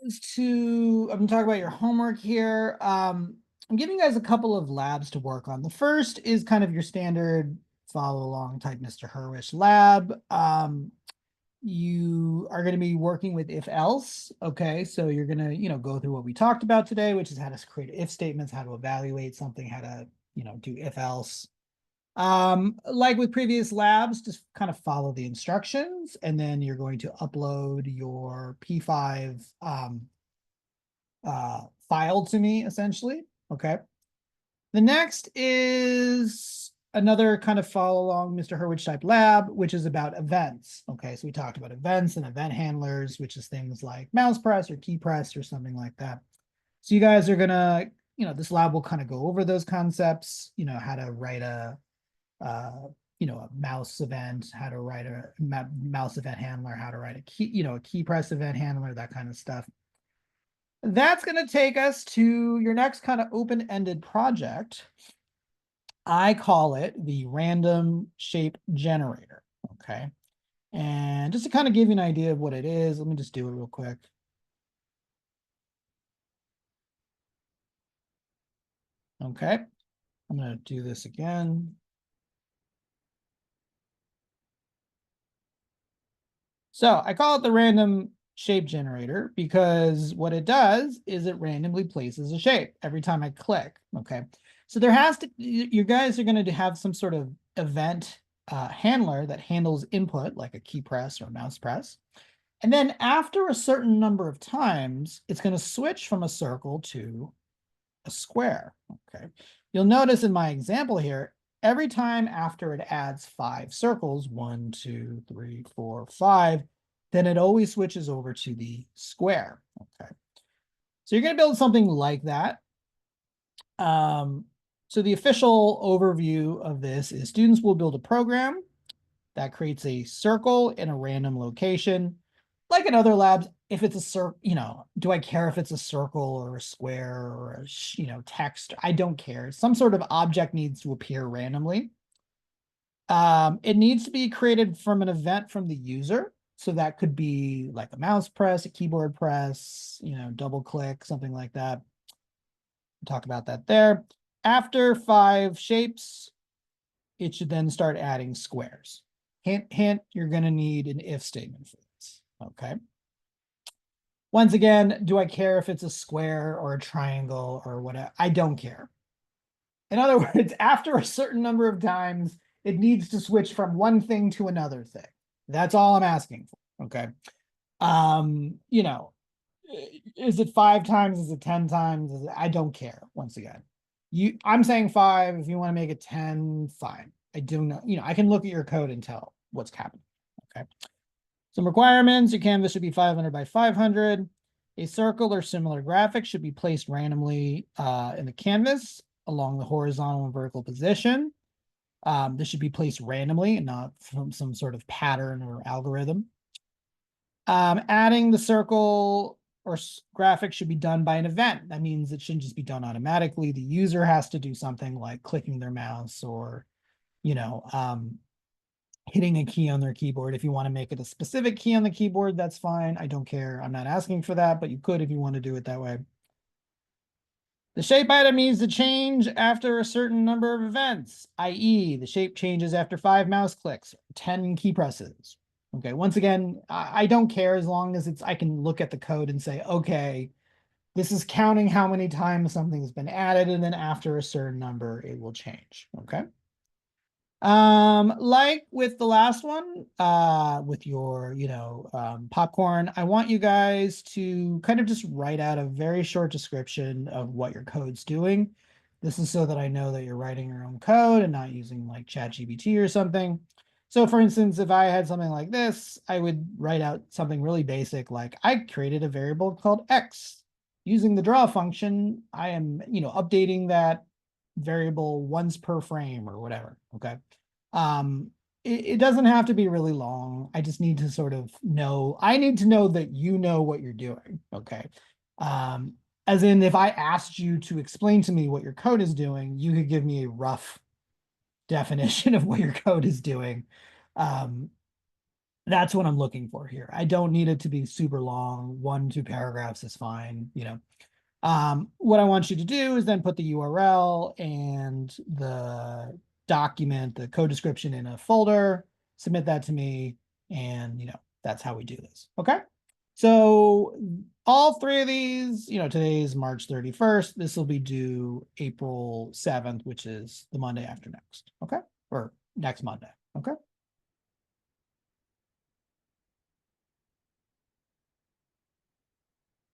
I'm talking about your homework here. I'm giving you guys a couple of labs to work on. The first is kind of your standard follow along type Mr. Herwish lab. You are going to be working with if else. Okay, so you're going to, go through what we talked about today, which is how to create if statements, how to evaluate something, how to, do if else. Like with previous labs, just kind of follow the instructions, and then you're going to upload your P5 file to me, essentially. Okay. The next is another kind of follow along Mr. Hurwitz type lab, which is about events. Okay, so we talked about events and event handlers, which is things like mouse press or key press or something like that. So you guys are gonna, this lab will kind of go over those concepts, how to write a mouse event, how to write a mouse event handler, how to write a key, a key press event handler, that kind of stuff. That's going to take us to your next kind of open-ended project. I call it the random shape generator. Okay. And just to kind of give you an idea of what it is, let me just do it real quick. Okay. I'm going to do this again. So I call it the random shape generator because what it does is it randomly places a shape every time I click. Okay. So there has to, you guys are going to have some sort of event handler that handles input like a key press or a mouse press. And then after a certain number of times, it's going to switch from a circle to a square. Okay. You'll notice in my example here, every time after it adds 5 circles, 1, 2, 3, 4, 5, then it always switches over to the square. Okay. So you're going to build something like that. So the official overview of this is students will build a program that creates a circle in a random location. Like in other labs, if it's a circle, do I care if it's a circle or a square or a, text? I don't care. Some sort of object needs to appear randomly. It needs to be created from an event from the user. So that could be like a mouse press, a keyboard press, double click, something like that. We'll talk about that there. After 5 shapes, it should then start adding squares. Hint, hint, you're going to need an if statement for this. Okay. Once again, do I care if it's a square or a triangle or whatever? I don't care. In other words, after a certain number of times, it needs to switch from one thing to another thing. That's all I'm asking for. Okay. Is it 5 times? Is it 10 times? I don't care. Once again, I'm saying 5. If you want to make it 10, fine. I do not, I can look at your code and tell what's happening. Okay. Some requirements: your canvas should be 500 by 500. A circle or similar graphic should be placed randomly in the canvas along the horizontal and vertical position. This should be placed randomly and not from some sort of pattern or algorithm. Adding the circle or graphic should be done by an event. That means it shouldn't just be done automatically. The user has to do something like clicking their mouse or, hitting a key on their keyboard. If you want to make it a specific key on the keyboard, that's fine. I don't care. I'm not asking for that, but you could if you want to do it that way. The shape item needs to change after a certain number of events, i.e. the shape changes after 5 mouse clicks, 10 key presses. Okay, once again, I don't care as long as I can look at the code and say, okay, this is counting how many times something's been added, and then after a certain number, it will change. Okay. Like with the last one, with your, popcorn, I want you guys to kind of just write out a very short description of what your code's doing. This is so that I know that you're writing your own code and not using like ChatGPT or something. So for instance, if I had something like this, I would write out something really basic, like I created a variable called X. Using the draw function, I am, updating that variable once per frame or whatever. Okay. It doesn't have to be really long. I just need to sort of know, I need to know that you know what you're doing. Okay. As in, if I asked you to explain to me what your code is doing, you could give me a rough definition of what your code is doing. That's what I'm looking for here. I don't need it to be super long. 1, 2 paragraphs is fine, you know. What I want you to do is then put the URL and the document, the code description in a folder, submit that to me, and you know, that's how we do this. Okay. So all three of these, you know, today is March 31st. This will be due April 7th, which is the Monday after next. Okay. Or next Monday.